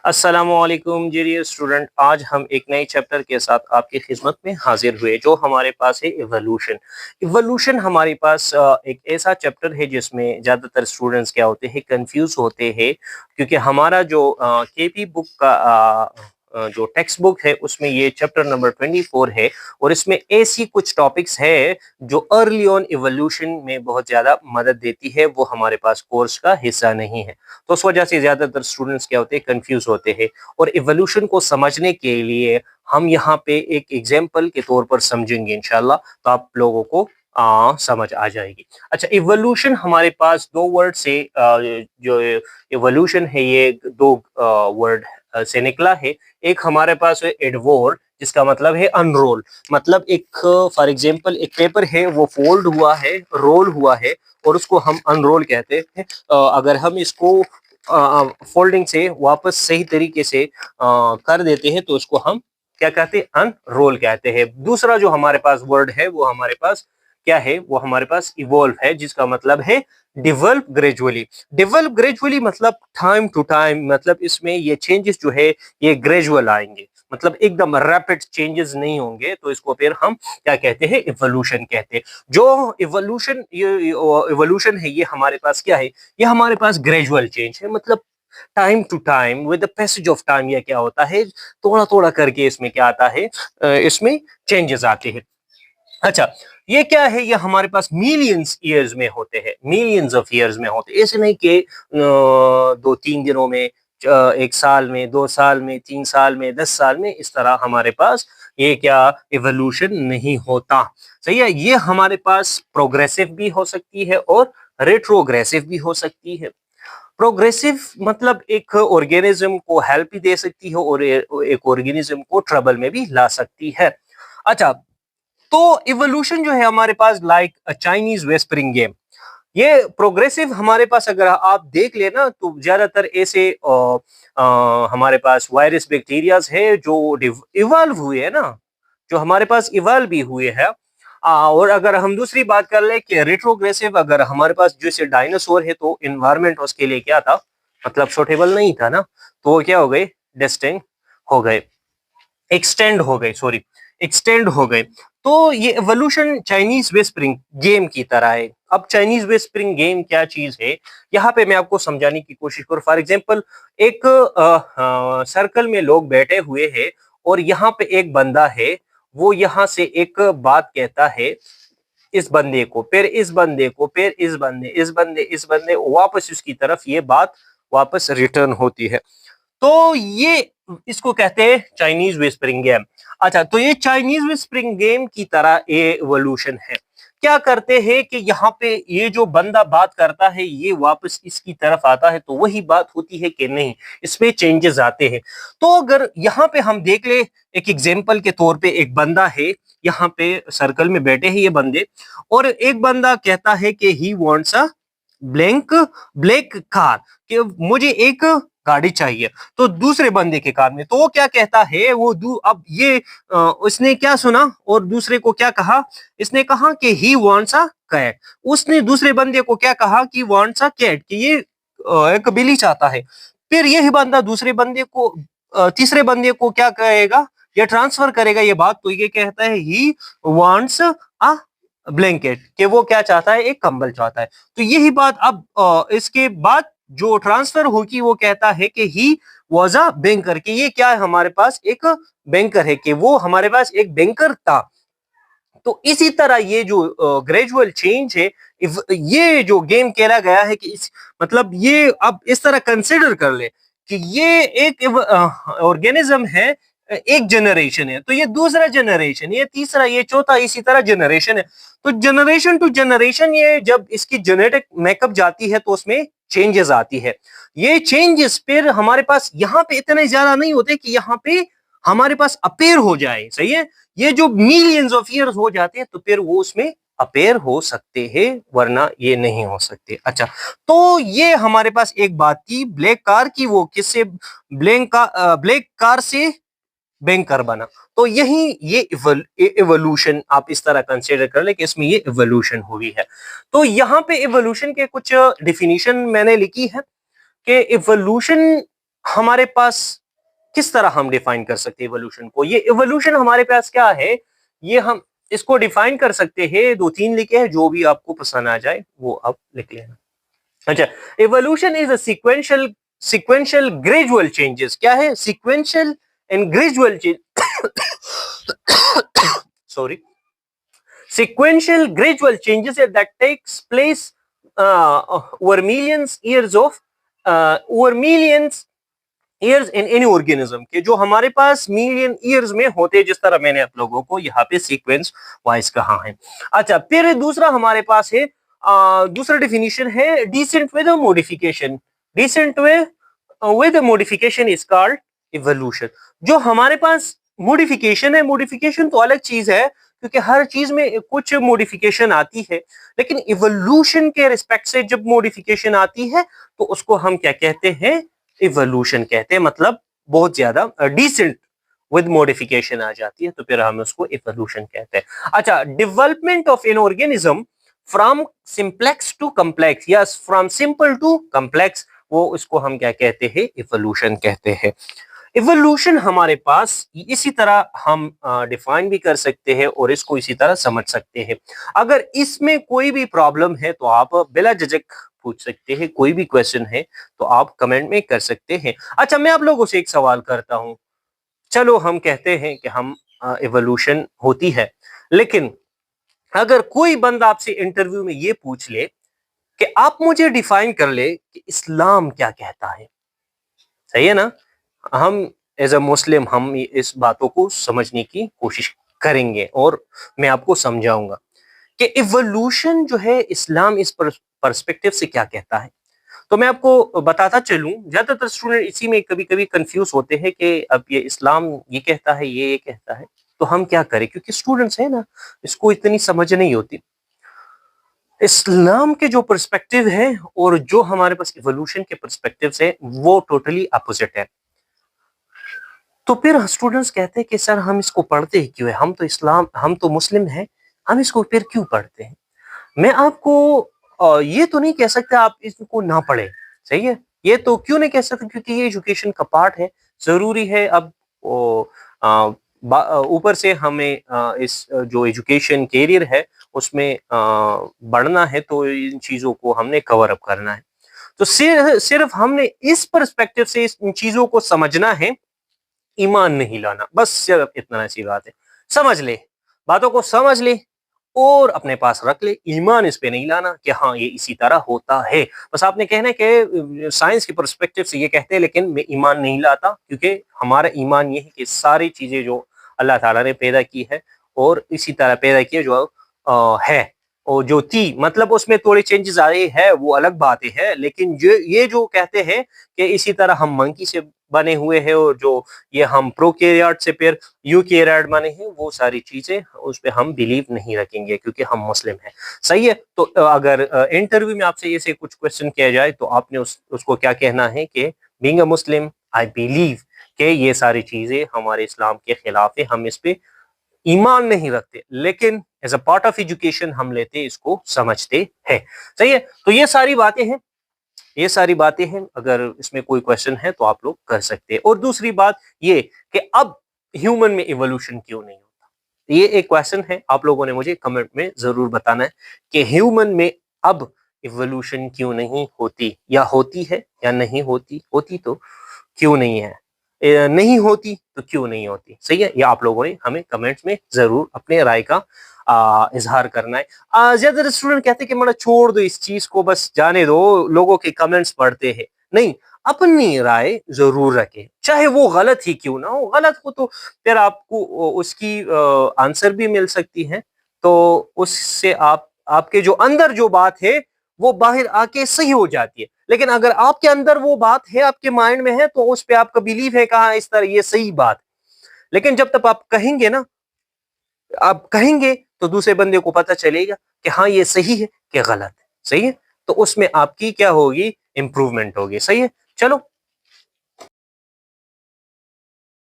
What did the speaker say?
अस्सलामुअलैकुम dear student, आज हम एक नए चैप्टर के साथ आपकी खिदमत में हाजिर हुए जो हमारे पास है इवोल्यूशन। इवोल्यूशन हमारे पास एक ऐसा चैप्टर है जिसमें ज़्यादातर स्टूडेंट्स क्या होते हैं, कंफ्यूज होते हैं, क्योंकि हमारा जो केपी बुक का जो टेक्स्ट बुक है उसमें ये चैप्टर नंबर 24 है और इसमें ऐसी कुछ टॉपिक्स है जो अर्ली ऑन इवोल्यूशन में बहुत ज़्यादा मदद देती है, वो हमारे पास कोर्स का हिस्सा नहीं है। तो उस वजह से ज्यादातर स्टूडेंट्स क्या होते हैं, कंफ्यूज होते हैं। और इवोल्यूशन को समझने के लिए हम यहाँ पे एक एग्जाम्पल के तौर पर समझेंगे इंशाल्लाह, तो आप लोगों को समझ आ जाएगी। अच्छा, इवोल्यूशन हमारे पास दो वर्ड से जो इवोल्यूशन है ये दो वर्ड से निकला है। एक हमारे पास है एडवोर, जिसका मतलब है अनरोल। मतलब एक फॉर एग्जांपल एक पेपर है, वो फोल्ड हुआ है, रोल हुआ है, और उसको हम अनरोल कहते हैं। अगर हम इसको फोल्डिंग से वापस सही तरीके से कर देते हैं तो उसको हम क्या कहते हैं, अनरोल कहते हैं। दूसरा जो हमारे पास वर्ड है वो हमारे पास क्या है, वो हमारे पास इवॉल्व है, जिसका मतलब है डिवेल्प ग्रेजुअली। डिवेल्प ग्रेजुअली मतलब टाइम टू टाइम, मतलब इसमें ये चेंजेस जो है ये ग्रेजुअल आएंगे, मतलब एकदम रैपिड चेंजेस नहीं होंगे। तो इसको फिर हम क्या कहते हैं, इवोल्यूशन कहते हैं। जो इवोल्यूशन है ये हमारे पास क्या है, ये हमारे पास ग्रेजुअल चेंज है, मतलब time to time with the passage of time ये क्या होता है, थोड़ा थोड़ा करके इसमें क्या आता है, इसमें चेंजेस आते हैं। अच्छा, ये क्या है, ये हमारे पास मिलियंस ईयर्स में होते हैं, मिलियंस ऑफ ईयर्स में होते हैं। ऐसे नहीं कि 2-3 दिनों में, एक साल में, 2 साल में, 3 साल में, 10 साल में, इस तरह हमारे पास ये क्या इवोल्यूशन नहीं होता। सही है, ये हमारे पास प्रोग्रेसिव भी हो सकती है और रेट्रोग्रेसिव भी हो सकती है। प्रोग्रेसिव मतलब एक ऑर्गेनिज्म को हेल्प भी दे सकती है और एक ऑर्गेनिज्म को ट्रबल में भी ला सकती है। अच्छा, तो इवोल्यूशन जो है हमारे पास लाइक चाइनीज वेस्परिंग गेम, ये प्रोग्रेसिव हमारे पास अगर आप देख लेना तो ज्यादातर ऐसे हमारे पास वायरस बैक्टीरियाज है जो इवॉल्व हुए है ना, जो हमारे पास इवॉल्व भी हुए हैं। और अगर हम दूसरी बात कर ले कि रेट्रोग्रेसिव, अगर हमारे पास जैसे डायनासोर है तो इन्वायरमेंट उसके लिए क्या था, मतलब सूटेबल नहीं था ना, तो वो क्या हो गए, डिस्टिंक्ट हो गए, एक्सटेंड हो गए, सॉरी, एक्सटेंड हो गए। तो ये एवोल्यूशन चाइनीज वेस्परिंग गेम की तरह है। अब चाइनीज वेस्परिंग गेम क्या चीज है, यहाँ पे मैं आपको समझाने की कोशिश करूँ। फॉर एग्जांपल एक सर्कल में लोग बैठे हुए हैं और यहाँ पे एक बंदा है, वो यहाँ से एक बात कहता है इस बंदे को, फिर इस बंदे को, फिर इस बंदे वापस उसकी तरफ ये बात वापस रिटर्न होती है। तो ये इसको कहते हैं चाइनीज विस्परिंग गेम। अच्छा, तो ये चाइनीज विस्परिंग गेम की तरह ये एवोल्यूशन है। क्या करते हैं कि यहाँ पे ये जो बंदा बात करता है ये वापस इसकी तरफ आता है, तो वही बात होती है कि नहीं, इसमें चेंजेस आते हैं। तो अगर यहाँ पे हम देख ले, एक एग्जांपल के तौर पे एक बंदा है, यहाँ पे सर्कल में बैठे हैं ये बंदे, और एक बंदा कहता है कि he wants a blank black car, कि मुझे एक गाड़ी चाहिए। तो दूसरे बंदे के कार में तो वो क्या कहता है, वो अब ये उसने क्या सुना और दूसरे को क्या कहा, इसने कहा कि ही वांट्स अ कैट, उसने दूसरे बंदे को क्या कहा कि वांट्स अ कैट, कि ये एक बिल्ली चाहता है। फिर यही बंदा दूसरे बंदे को तीसरे बंदे को क्या कहेगा, ये ट्रांसफर करेगा ये बात, तो ये कहता है ही वांट्स अ ब्लैंकेट, कि वो क्या चाहता है, एक कंबल चाहता है। तो यही बात अब इसके बाद जो ट्रांसफर होगी वो कहता है कि ही वॉज अ बैंकर, कि ये क्या है, हमारे पास एक बैंकर है, कि वो हमारे पास एक बैंकर था। तो इसी तरह ये जो ग्रेजुअल चेंज है, ये जो गेम खेला गया है कि मतलब ये अब इस तरह कंसिडर कर ले कि ये एक ऑर्गेनिज्म है, एक जनरेशन है, तो ये दूसरा जनरेशन, ये तीसरा, ये चौथा, इसी तरह जनरेशन है। तो जनरेशन टू जनरेशन ये जब इसकी जेनेटिक मेकअप जाती है तो उसमें चेंजेस आती है। ये चेंजेस फिर हमारे पास यहाँ पे इतने ज्यादा नहीं होते कि यहाँ पे हमारे पास अपेयर हो जाए, सही है। ये जो मिलियंस ऑफ ईयर्स हो जाते हैं तो फिर वो उसमें अपेयर हो सकते हैं, वरना ये नहीं हो सकते। अच्छा, तो ये हमारे पास एक बात थी ब्लैक कार की, वो किससे, ब्लैक कार से बैंकर बना। तो यही ये इवोल्यूशन आप इस तरह कंसीडर कर ले कि इसमें ये इवोल्यूशन हुई है। तो यहाँ पे इवोल्यूशन के कुछ डिफिनीशन मैंने लिखी है कि इवोल्यूशन हमारे पास किस तरह हम डिफाइन कर सकते हैं इवोल्यूशन को? ये इवोल्यूशन हमारे पास क्या है, ये हम इसको डिफाइन कर सकते हैं, दो तीन लिखे हैं, जो भी आपको पसंद आ जाए वो आप लिख लेना। अच्छा, evolution is a sequential gradual changes. क्या है? Sequential and gradual change sorry, sequential gradual changes that takes place over millions years in any organism के, जो हमारे पास मिलियन ईयर्स में होते हैं, जिस तरह मैंने आप लोगों को यहाँ पे सीक्वेंस वाइज कहा है। अच्छा, फिर दूसरा हमारे पास है, दूसरा डेफिनेशन है descent with modification. Descent with modification is called evolution. जो हमारे पास मॉडिफिकेशन है, मॉडिफिकेशन तो अलग चीज है, क्योंकि हर चीज में कुछ मॉडिफिकेशन आती है, लेकिन इवोल्यूशन के रिस्पेक्ट से जब मॉडिफिकेशन आती है तो उसको हम क्या कहते हैं? इवोल्यूशन कहते हैं। मतलब बहुत ज्यादा डिसेंट विद मॉडिफिकेशन आ जाती है तो फिर हम उसको इवोल्यूशन कहते हैं। अच्छा, development of an organism from simplex to complex या फ्रॉम सिंपल टू कम्प्लेक्स, वो इसको हम क्या कहते हैं? इवोल्यूशन कहते हैं। इवोल्यूशन हमारे पास इसी तरह हम डिफाइन भी कर सकते हैं और इसको इसी तरह समझ सकते हैं। अगर इसमें कोई भी प्रॉब्लम है तो आप बिला झिझक पूछ सकते हैं, कोई भी क्वेश्चन है तो आप कमेंट में कर सकते हैं। अच्छा, मैं आप लोगों से एक सवाल करता हूं। चलो हम कहते हैं कि हम इवोल्यूशन होती है, लेकिन अगर कोई बंदा आपसे इंटरव्यू में ये पूछ ले कि आप मुझे डिफाइन कर ले कि इस्लाम क्या कहता है, सही है ना? हम एज अ मुस्लिम हम इस बातों को समझने की कोशिश करेंगे और मैं आपको समझाऊंगा कि इवोल्यूशन जो है, इस्लाम इस पर्सपेक्टिव से क्या कहता है। तो मैं आपको बताता चलूं, ज्यादातर स्टूडेंट इसी में कभी कभी कंफ्यूज होते हैं कि अब ये इस्लाम ये कहता है, ये कहता है, तो हम क्या करें? क्योंकि स्टूडेंट्स है ना, इसको इतनी समझ नहीं होती। इस्लाम के जो पर्सपेक्टिव है और जो हमारे पास इवोल्यूशन के पर्सपेक्टिव है वो टोटली अपोजिट है। तो फिर स्टूडेंट्स कहते हैं कि सर हम इसको पढ़ते ही क्यों है? हम तो मुस्लिम हैं, हम इसको फिर क्यों पढ़ते हैं? मैं आपको ये तो नहीं कह सकता आप इसको ना पढ़े, सही है? ये तो क्यों नहीं कह सकते? क्योंकि ये एजुकेशन का पार्ट है, जरूरी है। अब ऊपर से हमें इस जो एजुकेशन कैरियर है उसमें बढ़ना है, तो इन चीजों को हमने कवर अप करना है। तो सिर्फ हमने इस पर्सपेक्टिव से इन चीजों को समझना है, ईमान नहीं लाना, बस सिर्फ इतना सी बात है। समझ ले, बातों को समझ ले और अपने पास रख ले, ईमान इस पे नहीं लाना कि हाँ ये इसी तरह होता है। बस आपने कहना है कि साइंस के पर्सपेक्टिव से ये कहते हैं, लेकिन मैं ईमान नहीं लाता, क्योंकि हमारा ईमान ये है कि सारी चीजें जो अल्लाह ताला ने पैदा की है और इसी तरह पैदा की है जो है, और जो थी, मतलब उसमें थोड़ी चेंजेस आए हैं वो अलग बात है, लेकिन ये जो कहते हैं कि इसी तरह हम मंकी से बने हुए हैं और जो ये हम प्रोकैरियोट से फिर यूकैरियोट बने हैं, वो सारी चीजें उस पे हम बिलीव नहीं रखेंगे क्योंकि हम मुस्लिम हैं। सही है? तो अगर इंटरव्यू में आपसे ऐसे कुछ क्वेश्चन किया जाए तो आपने उसको क्या कहना है कि being a Muslim I believe कि ये सारी चीजें हमारे इस्लाम के खिलाफ है, हम इस पे ईमान नहीं रखते, लेकिन as a part of education हम लेते, इसको समझते हैं। सही है? तो ये सारी बातें हैं, ये सारी बातें हैं। अगर इसमें कोई क्वेश्चन है तो आप लोग कर सकते हैं। और दूसरी बात ये कि अब ह्यूमन में इवोल्यूशन क्यों नहीं होता, ये एक क्वेश्चन है, आप लोगों ने मुझे कमेंट में जरूर बताना है कि ह्यूमन में अब इवोल्यूशन क्यों नहीं होती, या होती है या नहीं होती, होती तो क्यों नहीं है, नहीं होती तो क्यों नहीं होती। सही है? ये आप लोगों ने हमें कमेंट्स में जरूर अपने राय का इजहार करना है। ज्यादातर स्टूडेंट कहते हैं कि मतलब छोड़ दो इस चीज को, बस जाने दो, लोगों के कमेंट्स पढ़ते हैं। नहीं, अपनी राय जरूर रखें, चाहे वो गलत ही क्यों ना हो। गलत हो तो फिर आपको उसकी आंसर भी मिल सकती है, तो उससे आप आपके जो अंदर जो बात है वो बाहर आके सही हो जाती है। लेकिन अगर आपके अंदर वो बात है, आपके माइंड में है, तो उस पे आपका बिलीव है कहा इस तरह ये सही बात। लेकिन जब तक आप कहेंगे ना, आप कहेंगे तो दूसरे बंदे को पता चलेगा कि हाँ ये सही है कि गलत है। सही है? तो उसमें आपकी क्या होगी? इंप्रूवमेंट होगी। सही है? चलो